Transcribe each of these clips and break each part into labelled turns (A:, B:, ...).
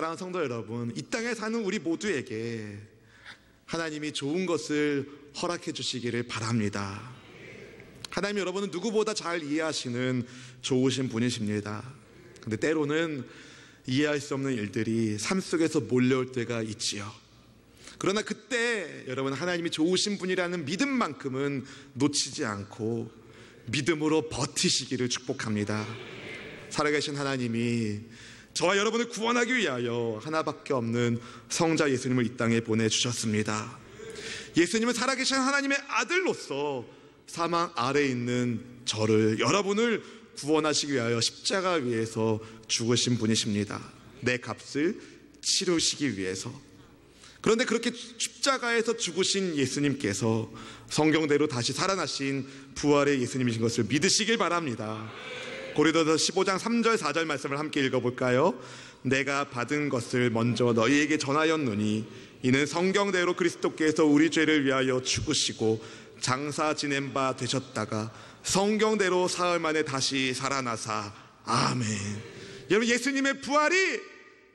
A: 사랑하는 성도 여러분, 이 땅에 사는 우리 모두에게 하나님이 좋은 것을 허락해 주시기를 바랍니다. 하나님 여러분은 누구보다 잘 이해하시는 좋으신 분이십니다. 근데 때로는 이해할 수 없는 일들이 삶 속에서 몰려올 때가 있지요. 그러나 그때 여러분, 하나님이 좋으신 분이라는 믿음만큼은 놓치지 않고 믿음으로 버티시기를 축복합니다. 살아계신 하나님이 저와 여러분을 구원하기 위하여 하나밖에 없는 성자 예수님을 이 땅에 보내주셨습니다. 예수님은 살아계신 하나님의 아들로서 사망 아래에 있는 저를, 여러분을 구원하시기 위하여 십자가 위에서 죽으신 분이십니다. 내 값을 치르시기 위해서. 그런데 그렇게 십자가에서 죽으신 예수님께서 성경대로 다시 살아나신 부활의 예수님이신 것을 믿으시길 바랍니다. 고린도서 15장 3절 4절 말씀을 함께 읽어볼까요? 내가 받은 것을 먼저 너희에게 전하였노니 이는 성경대로 그리스도께서 우리 죄를 위하여 죽으시고 장사 지낸 바 되셨다가 성경대로 사흘 만에 다시 살아나사. 아멘. 여러분, 예수님의 부활이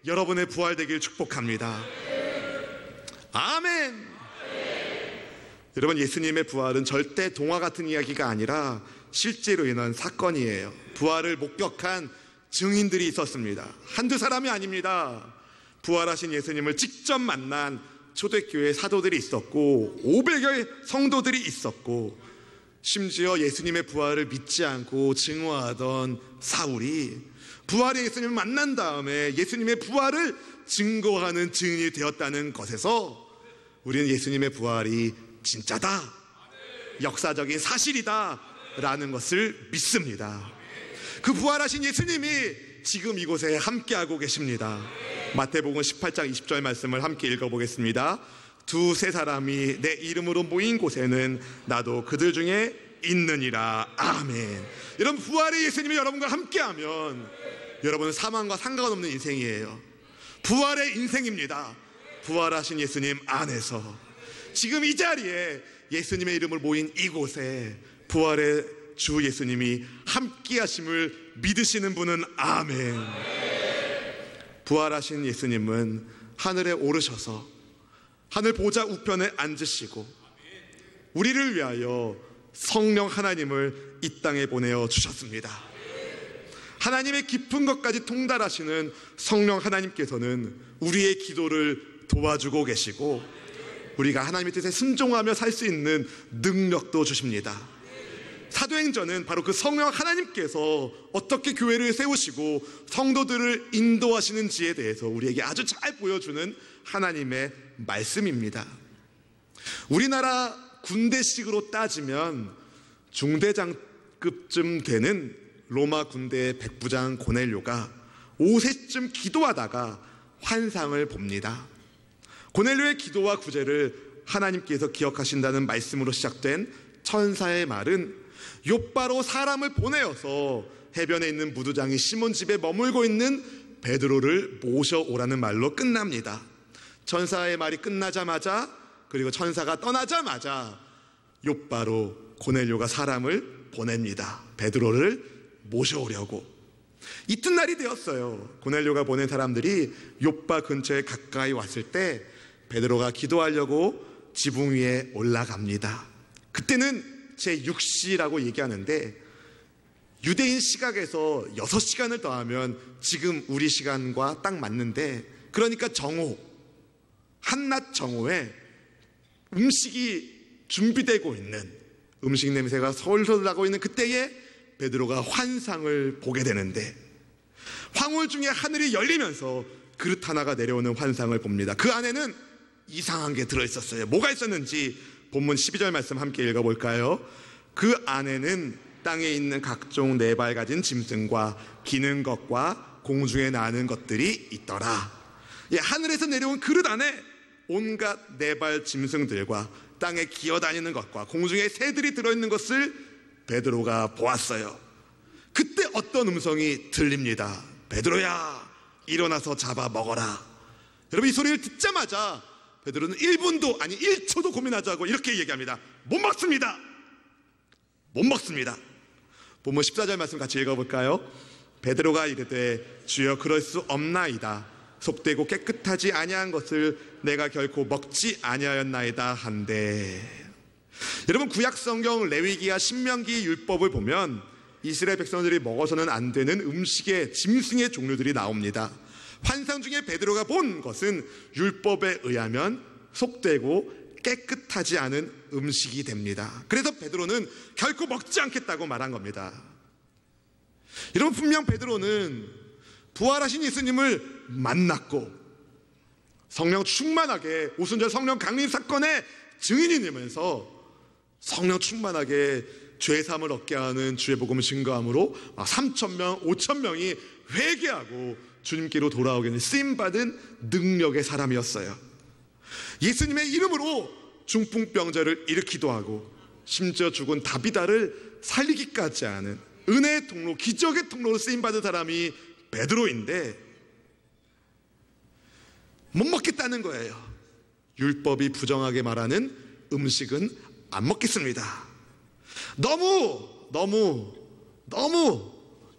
A: 여러분의 부활 되길 축복합니다. 아멘. 여러분, 예수님의 부활은 절대 동화 같은 이야기가 아니라 실제로 일어난 사건이에요. 부활을 목격한 증인들이 있었습니다. 한두 사람이 아닙니다. 부활하신 예수님을 직접 만난 초대교회 사도들이 있었고 500여의 성도들이 있었고, 심지어 예수님의 부활을 믿지 않고 증오하던 사울이 부활의 예수님을 만난 다음에 예수님의 부활을 증거하는 증인이 되었다는 것에서 우리는 예수님의 부활이 진짜다, 역사적인 사실이다 라는 것을 믿습니다. 그 부활하신 예수님이 지금 이곳에 함께하고 계십니다. 마태복음 18장 20절 말씀을 함께 읽어보겠습니다. 두세 사람이 내 이름으로 모인 곳에는 나도 그들 중에 있느니라. 아멘. 여러분, 부활의 예수님이 여러분과 함께하면 여러분은 사망과 상관없는 인생이에요. 부활의 인생입니다. 부활하신 예수님 안에서 지금 이 자리에 예수님의 이름을 모인 이곳에 부활의 주 예수님이 함께하심을 믿으시는 분은 아멘. 부활하신 예수님은 하늘에 오르셔서 하늘 보좌 우편에 앉으시고 우리를 위하여 성령 하나님을 이 땅에 보내어 주셨습니다. 하나님의 깊은 것까지 통달하시는 성령 하나님께서는 우리의 기도를 도와주고 계시고 우리가 하나님의 뜻에 순종하며 살 수 있는 능력도 주십니다. 사도행전은 바로 그 성령 하나님께서 어떻게 교회를 세우시고 성도들을 인도하시는지에 대해서 우리에게 아주 잘 보여주는 하나님의 말씀입니다. 우리나라 군대식으로 따지면 중대장급쯤 되는 로마 군대의 백부장 고넬료가 5세쯤 기도하다가 환상을 봅니다. 고넬료의 기도와 구제를 하나님께서 기억하신다는 말씀으로 시작된 천사의 말은 욥바로 사람을 보내어서 해변에 있는 무두장이 시몬 집에 머물고 있는 베드로를 모셔오라는 말로 끝납니다. 천사의 말이 끝나자마자, 그리고 천사가 떠나자마자 욥바로 고넬료가 사람을 보냅니다. 베드로를 모셔오려고. 이튿날이 되었어요. 고넬료가 보낸 사람들이 욥바 근처에 가까이 왔을 때 베드로가 기도하려고 지붕 위에 올라갑니다. 그때는 제6시라고 얘기하는데 유대인 시각에서 6시간을 더하면 지금 우리 시간과 딱 맞는데, 그러니까 정오, 한낮 정오에 음식이 준비되고 있는, 음식 냄새가 솔솔 나고 있는 그때에 베드로가 환상을 보게 되는데, 황홀 중에 하늘이 열리면서 그릇 하나가 내려오는 환상을 봅니다. 그 안에는 이상한 게 들어있었어요. 뭐가 있었는지 본문 12절 말씀 함께 읽어볼까요? 그 안에는 땅에 있는 각종 네 발 가진 짐승과 기는 것과 공중에 나는 것들이 있더라. 하늘에서 내려온 그릇 안에 온갖 네 발 짐승들과 땅에 기어다니는 것과 공중에 새들이 들어있는 것을 베드로가 보았어요. 그때 어떤 음성이 들립니다. 베드로야, 일어나서 잡아 먹어라. 여러분, 이 소리를 듣자마자 베드로는 1분도 아니 1초도 고민하지 않고 이렇게 얘기합니다. 못 먹습니다. 못 먹습니다. 본문 14절 말씀 같이 읽어볼까요? 베드로가 이르되 주여 그럴 수 없나이다. 속되고 깨끗하지 아니한 것을 내가 결코 먹지 아니하였나이다 한데. 여러분, 구약 성경 레위기와 신명기 율법을 보면 이스라엘 백성들이 먹어서는 안 되는 음식의 짐승의 종류들이 나옵니다. 환상 중에 베드로가 본 것은 율법에 의하면 속되고 깨끗하지 않은 음식이 됩니다. 그래서 베드로는 결코 먹지 않겠다고 말한 겁니다. 여러분, 분명 베드로는 부활하신 예수님을 만났고 성령 충만하게 오순절 성령 강림 사건의 증인이 되면서 성령 충만하게 죄사함을 얻게 하는 주의 복음을 증거함으로 3,000명, 5,000명이 회개하고 주님께로 돌아오게 쓰임받은 능력의 사람이었어요. 예수님의 이름으로 중풍병자를 일으키기도 하고 심지어 죽은 다비다를 살리기까지 하는 은혜의 통로, 기적의 통로로 쓰임받은 사람이 베드로인데 못 먹겠다는 거예요. 율법이 부정하게 말하는 음식은 안 먹겠습니다. 너무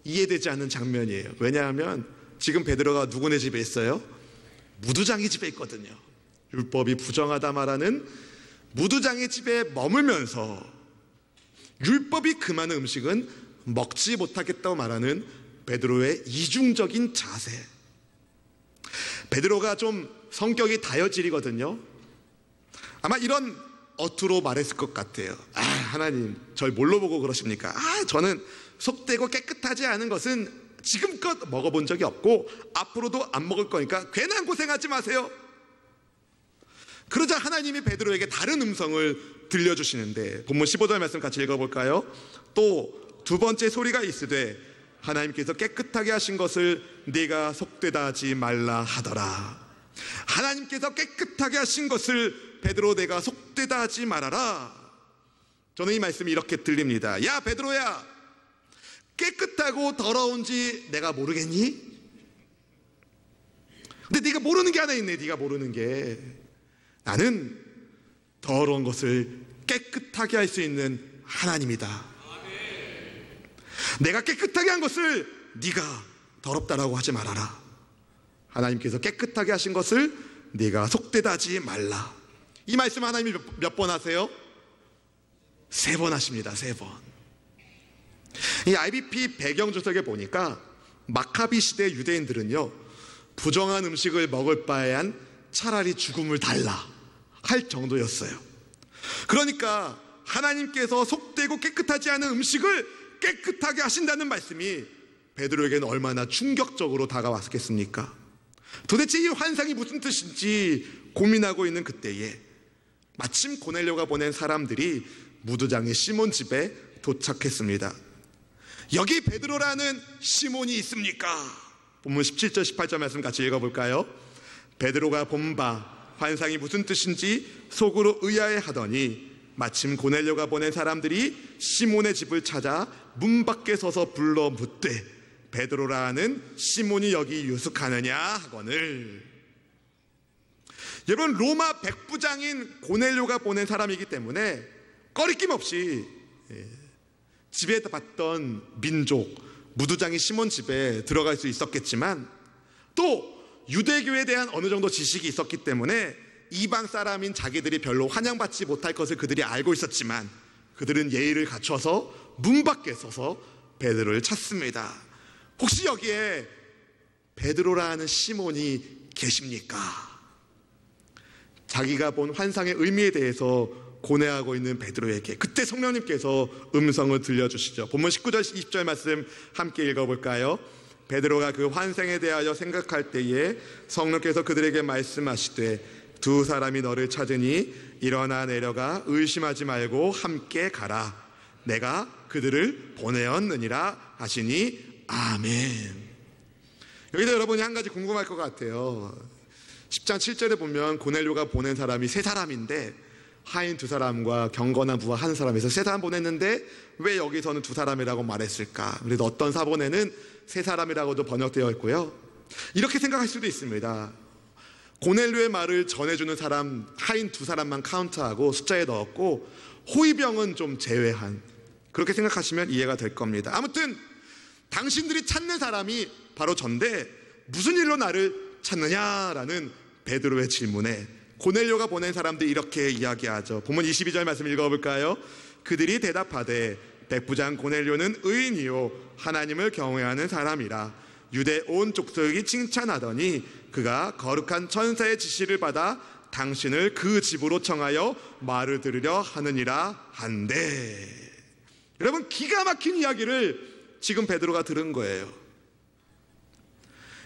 A: 이해되지 않는 장면이에요. 왜냐하면 지금 베드로가 누구네 집에 있어요? 무두장의 집에 있거든요. 율법이 부정하다 말하는 무두장의 집에 머물면서 율법이 금하는 음식은 먹지 못하겠다고 말하는 베드로의 이중적인 자세. 베드로가 좀 성격이 다혈질이거든요. 아마 이런 어투로 말했을 것 같아요. 하나님, 절 뭘로 보고 그러십니까? 저는 속되고 깨끗하지 않은 것은 지금껏 먹어본 적이 없고 앞으로도 안 먹을 거니까 괜한 고생하지 마세요. 그러자 하나님이 베드로에게 다른 음성을 들려주시는데 본문 15절 말씀 같이 읽어볼까요? 또 두 번째 소리가 있으되 하나님께서 깨끗하게 하신 것을 네가 속되다 하지 말라 하더라. 하나님께서 깨끗하게 하신 것을 베드로 내가 속되다 하지 말아라. 저는 이 말씀이 이렇게 들립니다. 야 베드로야, 깨끗하고 더러운지 내가 모르겠니? 근데 네가 모르는 게 하나 있네. 네가 모르는 게, 나는 더러운 것을 깨끗하게 할 수 있는 하나님이다. 내가 깨끗하게 한 것을 네가 더럽다라고 하지 말아라. 하나님께서 깨끗하게 하신 것을 네가 속되다 하지 말라. 이 말씀 하나님이 몇 번 하세요? 3번 하십니다. 3번. 이 IBP 배경조석에 보니까 마카비 시대 유대인들은요, 부정한 음식을 먹을 바에야 차라리 죽음을 달라 할 정도였어요. 그러니까 하나님께서 속되고 깨끗하지 않은 음식을 깨끗하게 하신다는 말씀이 베드로에게는 얼마나 충격적으로 다가왔겠습니까? 도대체 이 환상이 무슨 뜻인지 고민하고 있는 그때에 마침 고넬료가 보낸 사람들이 무두장의 시몬 집에 도착했습니다. 여기 베드로라는 시몬이 있습니까? 본문 17절 18절 말씀 같이 읽어볼까요? 베드로가 본 바 환상이 무슨 뜻인지 속으로 의아해하더니 마침 고넬료가 보낸 사람들이 시몬의 집을 찾아 문 밖에 서서 불러 묻되 베드로라는 시몬이 여기 유숙하느냐 하거늘. 여러분, 로마 백부장인 고넬료가 보낸 사람이기 때문에 꺼리낌 없이 집에 봤던 민족 무두장이 시몬 집에 들어갈 수 있었겠지만 또 유대교에 대한 어느 정도 지식이 있었기 때문에 이방 사람인 자기들이 별로 환영받지 못할 것을 그들이 알고 있었지만 그들은 예의를 갖춰서 문 밖에 서서 베드로를 찾습니다. 혹시 여기에 베드로라는 시몬이 계십니까? 자기가 본 환상의 의미에 대해서 고뇌하고 있는 베드로에게 그때 성령님께서 음성을 들려주시죠. 본문 19절 20절 말씀 함께 읽어볼까요? 베드로가 그 환상에 대하여 생각할 때에 성령께서 그들에게 말씀하시되 두 사람이 너를 찾으니 일어나 내려가 의심하지 말고 함께 가라. 내가 그들을 보내었느니라 하시니 아멘. 여기서 여러분이 한 가지 궁금할 것 같아요. 10장 7절에 보면 고넬료가 보낸 사람이 3사람인데 하인 2사람과 경건한 부하 1사람에서 3사람 보냈는데 왜 여기서는 2사람이라고 말했을까? 그래도 어떤 사본에는 3사람이라고도 번역되어 있고요. 이렇게 생각할 수도 있습니다. 고넬료의 말을 전해주는 사람 하인 2사람만 카운트하고 숫자에 넣었고 호위병은 좀 제외한, 그렇게 생각하시면 이해가 될 겁니다. 아무튼 당신들이 찾는 사람이 바로 전데 무슨 일로 나를 찾느냐라는 베드로의 질문에 고넬료가 보낸 사람들이 이렇게 이야기하죠. 본문 22절 말씀 읽어볼까요? 그들이 대답하되 백부장 고넬료는 의인이요 하나님을 경외하는 사람이라 유대 온 족속이 칭찬하더니 그가 거룩한 천사의 지시를 받아 당신을 그 집으로 청하여 말을 들으려 하느니라 한데. 여러분, 기가 막힌 이야기를 지금 베드로가 들은 거예요.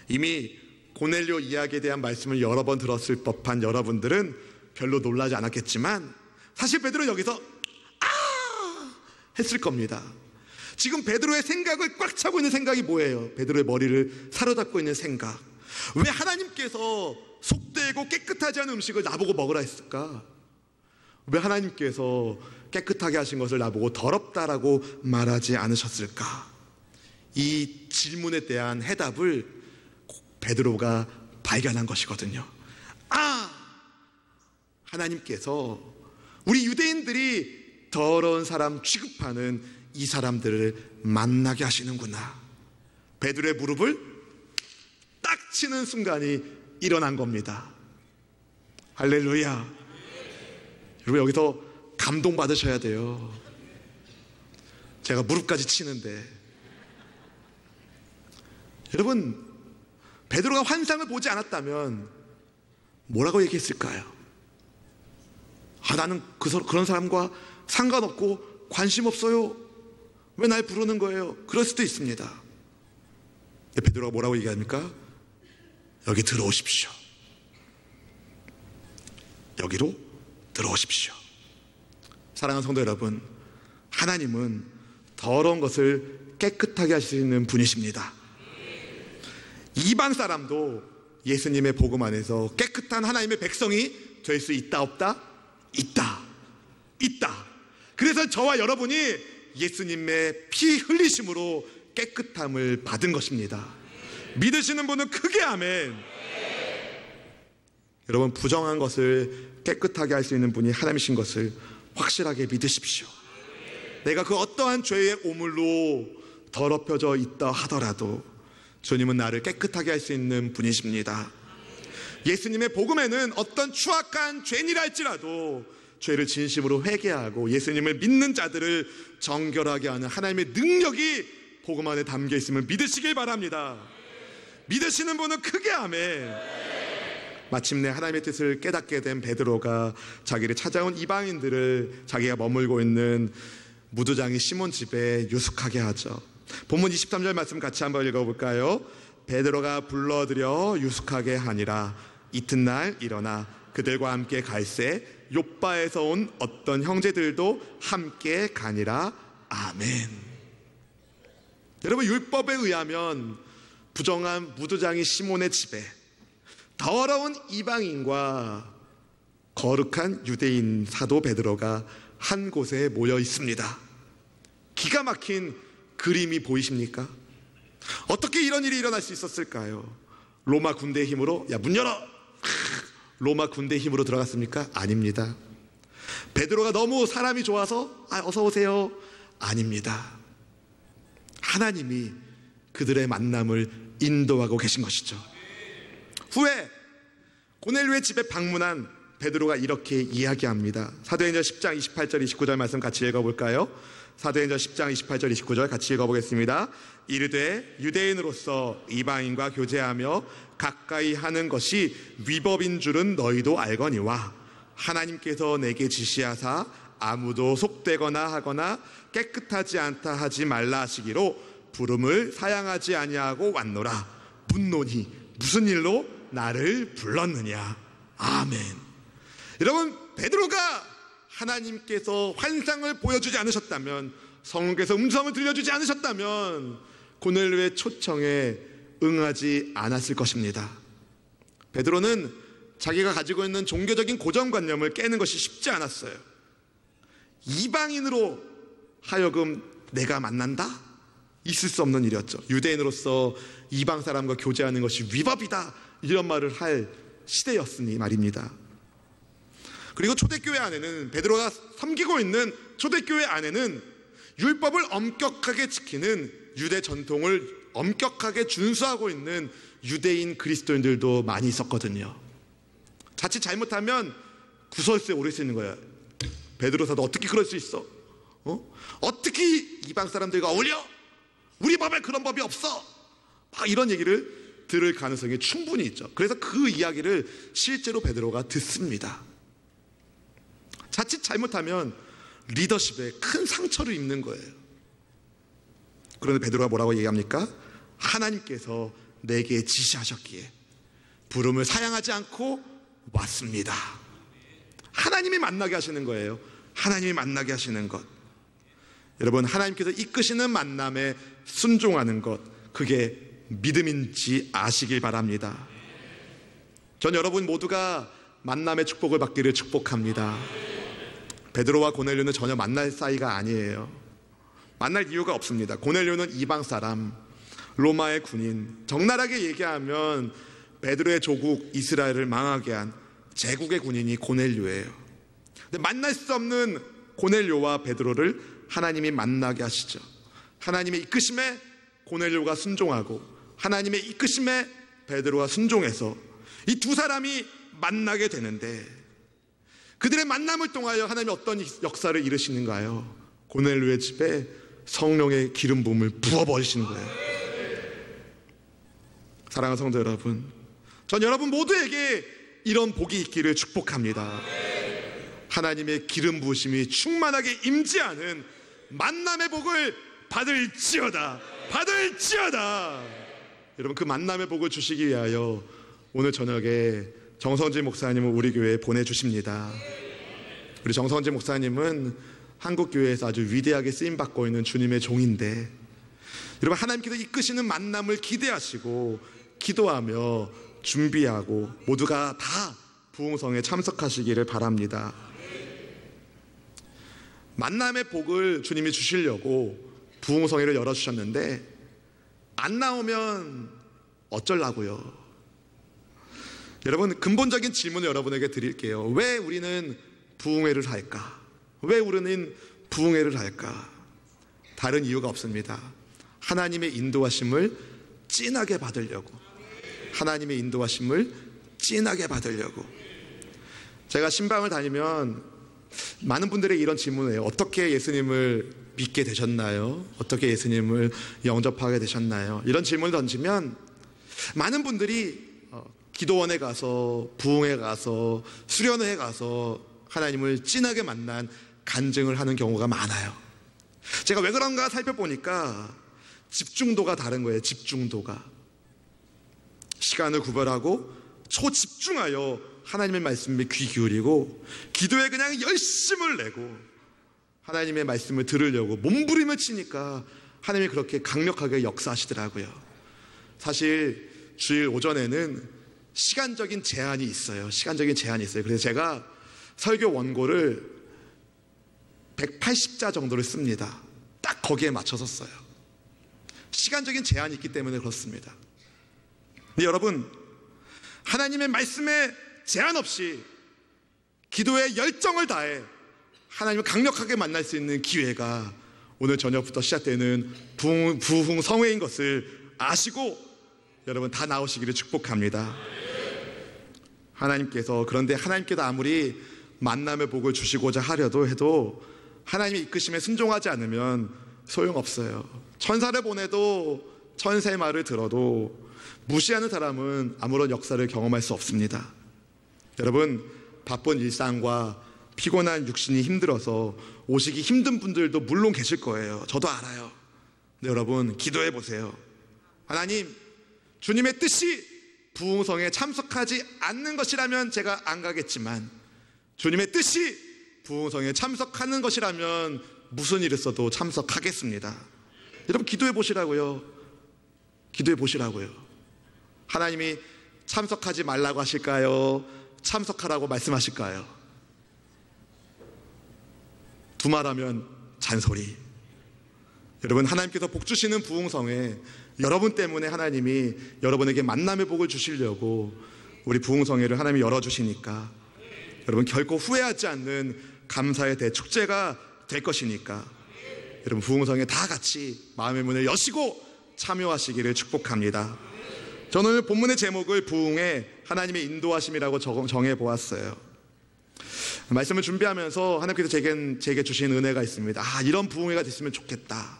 A: 이미 고넬료 이야기에 대한 말씀을 여러 번 들었을 법한 여러분들은 별로 놀라지 않았겠지만 사실 베드로 여기서 했을 겁니다. 지금 베드로의 생각을 꽉 차고 있는 생각이 뭐예요? 베드로의 머리를 사로잡고 있는 생각. 왜 하나님께서 속되고 깨끗하지 않은 음식을 나보고 먹으라 했을까? 왜 하나님께서 깨끗하게 하신 것을 나보고 더럽다라고 말하지 않으셨을까? 이 질문에 대한 해답을 베드로가 발견한 것이거든요. 하나님께서 우리 유대인들이 더러운 사람 취급하는 이 사람들을 만나게 하시는구나. 베드로의 무릎을 딱 치는 순간이 일어난 겁니다. 할렐루야. 여러분, 여기서 감동받으셔야 돼요. 제가 무릎까지 치는데. 여러분, 베드로가 환상을 보지 않았다면 뭐라고 얘기했을까요? 나는 그런 사람과 상관없고 관심 없어요. 왜 날 부르는 거예요? 그럴 수도 있습니다. 베드로가 뭐라고 얘기합니까? 여기 들어오십시오. 여기로 들어오십시오. 사랑하는 성도 여러분, 하나님은 더러운 것을 깨끗하게 하실 수 있는 분이십니다. 이방 사람도 예수님의 복음 안에서 깨끗한 하나님의 백성이 될 수 있다 없다? 있다. 그래서 저와 여러분이 예수님의 피 흘리심으로 깨끗함을 받은 것입니다. 믿으시는 분은 크게 아멘. 여러분, 부정한 것을 깨끗하게 할 수 있는 분이 하나님이신 것을 확실하게 믿으십시오. 내가 그 어떠한 죄의 오물로 더럽혀져 있다 하더라도 주님은 나를 깨끗하게 할 수 있는 분이십니다. 예수님의 복음에는 어떤 추악한 죄인이라 할지라도 죄를 진심으로 회개하고 예수님을 믿는 자들을 정결하게 하는 하나님의 능력이 복음 안에 담겨 있음을 믿으시길 바랍니다. 믿으시는 분은 크게 아멘. 마침내 하나님의 뜻을 깨닫게 된 베드로가 자기를 찾아온 이방인들을 자기가 머물고 있는 무두장이 시몬 집에 유숙하게 하죠. 본문 23절 말씀 같이 한번 읽어볼까요? 베드로가 불러들여 유숙하게 하니라. 이튿날 일어나 그들과 함께 갈새 욥바에서 온 어떤 형제들도 함께 가니라. 아멘. 여러분, 율법에 의하면 부정한 무두장이 시몬의 집에 더러운 이방인과 거룩한 유대인 사도 베드로가 한 곳에 모여 있습니다. 기가 막힌 그림이 보이십니까? 어떻게 이런 일이 일어날 수 있었을까요? 로마 군대의 힘으로 문 열어! 로마 군대의 힘으로 들어갔습니까? 아닙니다. 베드로가 너무 사람이 좋아서 어서 오세요? 아닙니다. 하나님이 그들의 만남을 인도하고 계신 것이죠. 후에 고넬료의 집에 방문한 베드로가 이렇게 이야기합니다. 사도행전 10장 28절 29절 말씀 같이 읽어볼까요? 사도행전 10장 28절 29절 같이 읽어보겠습니다. 이르되 유대인으로서 이방인과 교제하며 가까이 하는 것이 위법인 줄은 너희도 알거니와 하나님께서 내게 지시하사 아무도 속되거나 하거나 깨끗하지 않다 하지 말라 하시기로 부름을 사양하지 아니하고 왔노라. 묻노니 무슨 일로 나를 불렀느냐. 아멘. 여러분, 베드로가 하나님께서 환상을 보여주지 않으셨다면, 성령께서 음성을 들려주지 않으셨다면 고넬료의 초청에 응하지 않았을 것입니다. 베드로는 자기가 가지고 있는 종교적인 고정관념을 깨는 것이 쉽지 않았어요. 이방인으로 하여금 내가 만난다? 있을 수 없는 일이었죠. 유대인으로서 이방 사람과 교제하는 것이 위법이다, 이런 말을 할 시대였으니 말입니다. 그리고 초대교회 안에는, 베드로가 섬기고 있는 초대교회 안에는 율법을 엄격하게 지키는 유대 전통을 엄격하게 준수하고 있는 유대인 그리스도인들도 많이 있었거든요. 자칫 잘못하면 구설수에 오를 수 있는 거야. 베드로 사도 어떻게 그럴 수 있어? 어떻게 이방 사람들과 어울려? 우리 법에 그런 법이 없어. 막 이런 얘기를 들을 가능성이 충분히 있죠. 그래서 그 이야기를 실제로 베드로가 듣습니다. 자칫 잘못하면 리더십에 큰 상처를 입는 거예요. 그런데 베드로가 뭐라고 얘기합니까? 하나님께서 내게 지시하셨기에 부름을 사양하지 않고 왔습니다. 하나님이 만나게 하시는 거예요. 하나님이 만나게 하시는 것. 여러분, 하나님께서 이끄시는 만남에 순종하는 것, 그게 믿음인지 아시길 바랍니다. 전 여러분 모두가 만남의 축복을 받기를 축복합니다. 베드로와 고넬료는 전혀 만날 사이가 아니에요. 만날 이유가 없습니다. 고넬료는 이방 사람, 로마의 군인, 적나라하게 얘기하면 베드로의 조국 이스라엘을 망하게 한 제국의 군인이 고넬료예요. 근데 만날 수 없는 고넬료와 베드로를 하나님이 만나게 하시죠. 하나님의 이끄심에 고넬료가 순종하고 하나님의 이끄심에 베드로가 순종해서 이 두 사람이 만나게 되는데, 그들의 만남을 통하여 하나님이 어떤 역사를 이루시는가요? 고넬료의 집에 성령의 기름 부음을 부어버리시는 거예요. 사랑하는 성도 여러분, 전 여러분 모두에게 이런 복이 있기를 축복합니다. 하나님의 기름 부으심이 충만하게 임재하는 만남의 복을 받을지어다. 여러분, 그 만남의 복을 주시기 위하여 오늘 저녁에 정성진 목사님을 우리 교회에 보내주십니다. 우리 정성진 목사님은 한국교회에서 아주 위대하게 쓰임받고 있는 주님의 종인데, 여러분, 하나님께서 이끄시는 만남을 기대하시고 기도하며 준비하고 모두가 다 부흥성에 참석하시기를 바랍니다. 만남의 복을 주님이 주시려고 부흥성회를 열어주셨는데 안 나오면 어쩌려고요? 여러분, 근본적인 질문을 여러분에게 드릴게요. 왜 우리는 부흥회를 할까? 왜 우리는 부흥회를 할까? 다른 이유가 없습니다. 하나님의 인도하심을 진하게 받으려고. 하나님의 인도하심을 진하게 받으려고. 제가 신방을 다니면 많은 분들에게 이런 질문을 해요. 어떻게 예수님을 믿게 되셨나요? 어떻게 예수님을 영접하게 되셨나요? 이런 질문을 던지면 많은 분들이 기도원에 가서, 부흥회 가서, 수련회에 가서 하나님을 진하게 만난 간증을 하는 경우가 많아요. 제가 왜 그런가 살펴보니까 집중도가 다른 거예요. 집중도가. 시간을 구별하고 초집중하여 하나님의 말씀에 귀 기울이고 기도에 그냥 열심을 내고 하나님의 말씀을 들으려고 몸부림을 치니까 하나님이 그렇게 강력하게 역사하시더라고요. 사실 주일 오전에는 시간적인 제한이 있어요. 그래서 제가 설교 원고를 180자 정도를 씁니다. 딱 거기에 맞춰서 써요. 시간적인 제한이 있기 때문에 그렇습니다. 근데 여러분, 하나님의 말씀에 제한 없이 기도에 열정을 다해 하나님을 강력하게 만날 수 있는 기회가 오늘 저녁부터 시작되는 부흥성회인 것을 아시고 여러분 다 나오시기를 축복합니다. 그런데 하나님께서 아무리 만남의 복을 주시고자 하려도 해도 하나님의 이끄심에 순종하지 않으면 소용없어요. 천사를 보내도 천사의 말을 들어도 무시하는 사람은 아무런 역사를 경험할 수 없습니다. 여러분, 바쁜 일상과 피곤한 육신이 힘들어서 오시기 힘든 분들도 물론 계실 거예요. 저도 알아요. 근데 여러분, 기도해 보세요. 하나님, 주님의 뜻이 부흥성에 참석하지 않는 것이라면 제가 안 가겠지만 주님의 뜻이 부흥성에 참석하는 것이라면 무슨 일 있어도 참석하겠습니다. 여러분, 기도해 보시라고요. 하나님이 참석하지 말라고 하실까요? 참석하라고 말씀하실까요? 두말하면 잔소리. 여러분, 하나님께서 복 주시는 부흥성에 여러분 때문에 하나님이 여러분에게 만남의 복을 주시려고 우리 부흥성회를 하나님이 열어주시니까 여러분 결코 후회하지 않는 감사의 대축제가 될 것이니까 여러분 부흥성회 다 같이 마음의 문을 여시고 참여하시기를 축복합니다. 저는 오늘 본문의 제목을 부흥의 하나님의 인도하심이라고 정해보았어요. 말씀을 준비하면서 하나님께서 제게 주신 은혜가 있습니다. 이런 부흥회가 됐으면 좋겠다.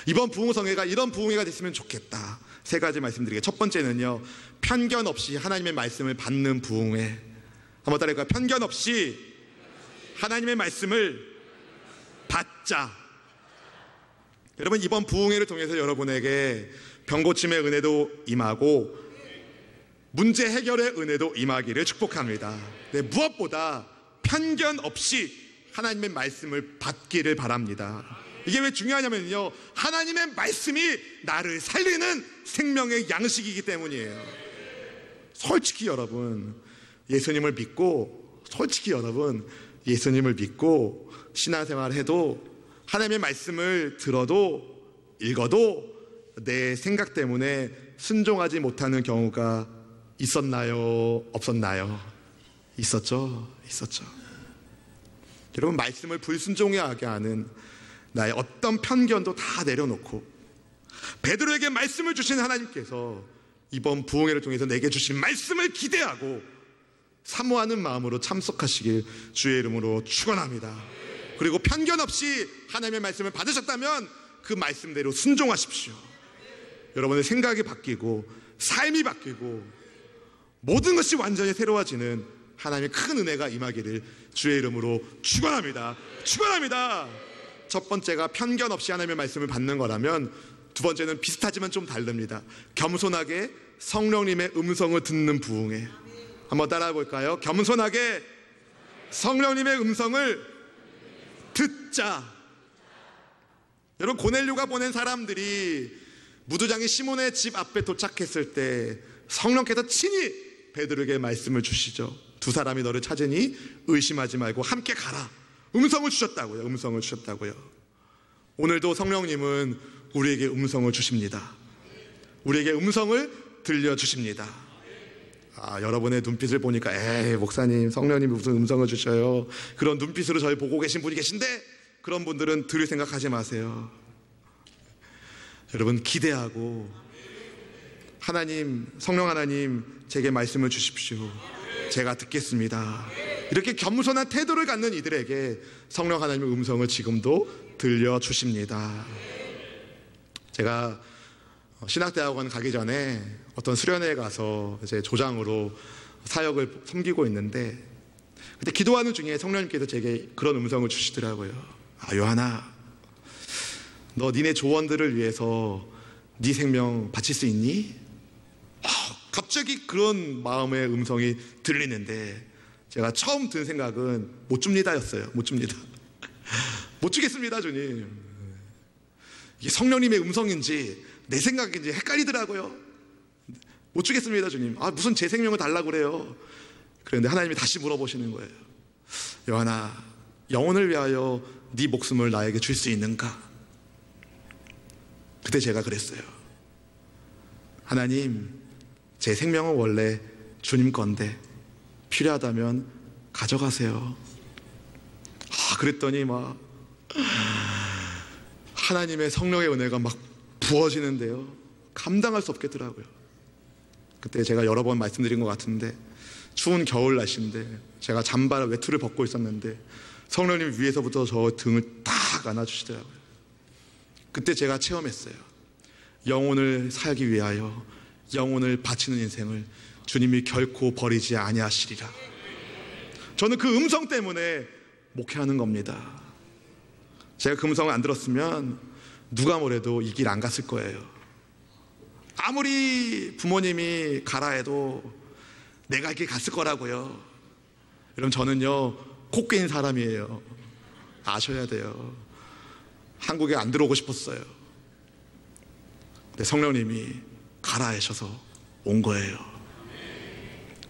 A: 이번 부흥성회가 이런 부흥회가 됐으면 좋겠다. 세 가지 말씀드리겠습니다. 첫 번째는요, 편견 없이 하나님의 말씀을 받는 부흥회. 한번 따라해볼까요? 편견 없이 하나님의 말씀을 받자. 여러분, 이번 부흥회를 통해서 여러분에게 병고침의 은혜도 임하고 문제 해결의 은혜도 임하기를 축복합니다. 네, 무엇보다 편견 없이 하나님의 말씀을 받기를 바랍니다. 이게 왜 중요하냐면요, 하나님의 말씀이 나를 살리는 생명의 양식이기 때문이에요. 솔직히 여러분, 예수님을 믿고 신앙생활을 해도 하나님의 말씀을 들어도 읽어도 내 생각 때문에 순종하지 못하는 경우가 있었나요? 없었나요? 있었죠. 여러분, 말씀을 불순종하게 하는 나의 어떤 편견도 다 내려놓고 베드로에게 말씀을 주신 하나님께서 이번 부흥회를 통해서 내게 주신 말씀을 기대하고 사모하는 마음으로 참석하시길 주의 이름으로 축원합니다. 그리고 편견 없이 하나님의 말씀을 받으셨다면 그 말씀대로 순종하십시오. 여러분의 생각이 바뀌고 삶이 바뀌고 모든 것이 완전히 새로워지는 하나님의 큰 은혜가 임하기를 주의 이름으로 축원합니다. 첫 번째가 편견 없이 하나님의 말씀을 받는 거라면, 두 번째는 비슷하지만 좀 다릅니다. 겸손하게 성령님의 음성을 듣는 부흥회. 한번 따라해 볼까요? 겸손하게 성령님의 음성을 듣자. 여러분, 고넬료가 보낸 사람들이 무두장이 시몬의 집 앞에 도착했을 때 성령께서 친히 베드로에게 말씀을 주시죠. 두 사람이 너를 찾으니 의심하지 말고 함께 가라. 음성을 주셨다고요. 오늘도 성령님은 우리에게 음성을 주십니다. 우리에게 음성을 들려주십니다. 여러분의 눈빛을 보니까 목사님, 성령님이 무슨 음성을 주셔요? 그런 눈빛으로 저희 보고 계신 분이 계신데, 그런 분들은 들을 생각하지 마세요. 여러분, 기대하고 성령 하나님, 제게 말씀을 주십시오. 제가 듣겠습니다. 이렇게 겸손한 태도를 갖는 이들에게 성령 하나님의 음성을 지금도 들려주십니다. 제가 신학대학원 가기 전에 어떤 수련회에 가서 이제 조장으로 사역을 섬기고 있는데, 그때 기도하는 중에 성령님께서 제게 그런 음성을 주시더라고요. 요한아, 너 니네 조원들을 위해서 네 생명 바칠 수 있니? 갑자기 그런 마음의 음성이 들리는데, 제가 처음 든 생각은 못 줍니다였어요. 못 주겠습니다, 주님. 이게 성령님의 음성인지 내 생각인지 헷갈리더라고요. 못 주겠습니다, 주님. 무슨 제 생명을 달라고 그래요. 그런데 하나님이 다시 물어보시는 거예요. 요한아, 영혼을 위하여 네 목숨을 나에게 줄 수 있는가? 그때 제가 그랬어요. 하나님, 제 생명은 원래 주님 건데 필요하다면 가져가세요. 그랬더니 막 하나님의 성령의 은혜가 막 부어지는데요, 감당할 수 없겠더라고요. 그때 제가 여러 번 말씀드린 것 같은데, 추운 겨울 날씨인데 제가 잠바를 외투를 벗고 있었는데 성령님 위에서부터 저 등을 딱 안아주시더라고요. 그때 제가 체험했어요. 영혼을 살기 위하여 영혼을 바치는 인생을 주님이 결코 버리지 아니하시리라. 저는 그 음성 때문에 목회하는 겁니다. 제가 그 음성을 안 들었으면 누가 뭐래도 이 길 안 갔을 거예요. 아무리 부모님이 가라 해도 내가 이 길 갔을 거라고요. 여러분, 저는요 코끼인 사람이에요. 아셔야 돼요. 한국에 안 들어오고 싶었어요. 근데 성령님이 가라 하셔서 온 거예요.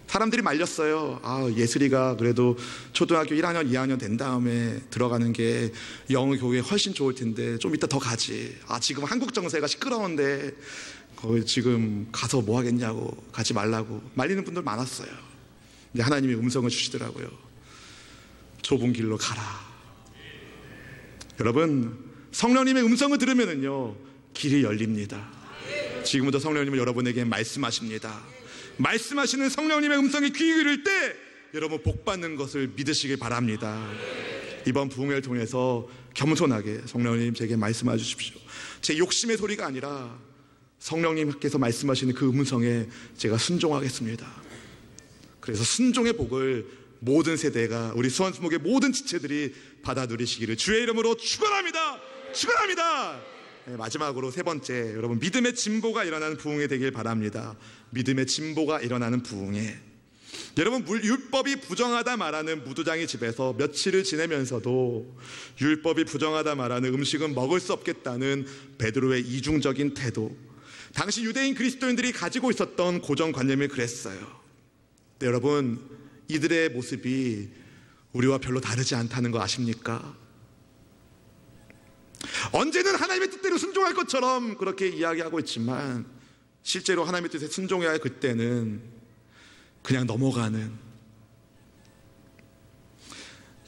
A: 사람들이 말렸어요. 예슬이가 그래도 초등학교 1학년, 2학년 된 다음에 들어가는 게 영어 교육에 훨씬 좋을 텐데 좀 이따 더 가지. 지금 한국 정세가 시끄러운데 거기 지금 가서 뭐 하겠냐고, 가지 말라고 말리는 분들 많았어요. 근데 하나님이 음성을 주시더라고요. 좁은 길로 가라. 여러분, 성령님의 음성을 들으면은요 길이 열립니다. 지금부터 성령님은 여러분에게 말씀하십니다. 말씀하시는 성령님의 음성이 귀 기울일 때 여러분 복 받는 것을 믿으시길 바랍니다. 이번 부흥회를 통해서 겸손하게 성령님 제게 말씀해 주십시오. 제 욕심의 소리가 아니라 성령님께서 말씀하시는 그 음성에 제가 순종하겠습니다. 그래서 순종의 복을 모든 세대가, 우리 수원수목의 모든 지체들이 받아 누리시기를 주의 이름으로 축원합니다. 축원합니다. 네, 마지막으로 세 번째, 여러분 믿음의 진보가 일어나는 부흥회 되길 바랍니다. 믿음의 진보가 일어나는 부흥회. 여러분 율법이 부정하다 말하는 무두장의 집에서 며칠을 지내면서도 율법이 부정하다 말하는 음식은 먹을 수 없겠다는 베드로의 이중적인 태도, 당시 유대인 그리스도인들이 가지고 있었던 고정관념이 그랬어요. 네, 여러분 이들의 모습이 우리와 별로 다르지 않다는 거 아십니까? 언제는 하나님의 뜻대로 순종할 것처럼 그렇게 이야기하고 있지만 실제로 하나님의 뜻에 순종해야 할 그때는 그냥 넘어가는.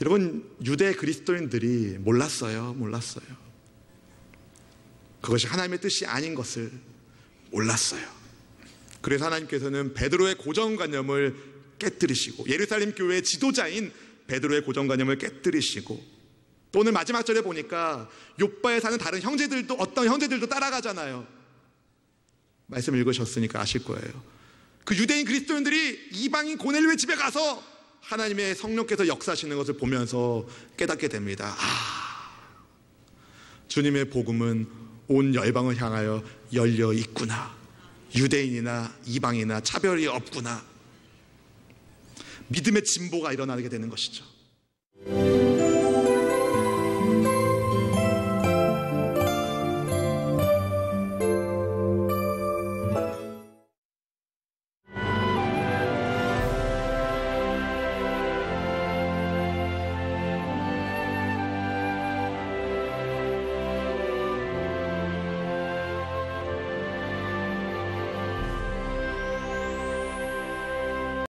A: 여러분 유대 그리스도인들이 몰랐어요. 그것이 하나님의 뜻이 아닌 것을 몰랐어요. 그래서 하나님께서는 베드로의 고정관념을 깨뜨리시고, 예루살렘 교회의 지도자인 베드로의 고정관념을 깨뜨리시고, 또 오늘 마지막 절에 보니까 욥바에 사는 다른 형제들도, 어떤 형제들도 따라가잖아요. 말씀 읽으셨으니까 아실 거예요. 그 유대인 그리스도인들이 이방인 고넬료의 집에 가서 하나님의 성령께서 역사하시는 것을 보면서 깨닫게 됩니다. 주님의 복음은 온 열방을 향하여 열려 있구나. 유대인이나 이방이나 차별이 없구나. 믿음의 진보가 일어나게 되는 것이죠.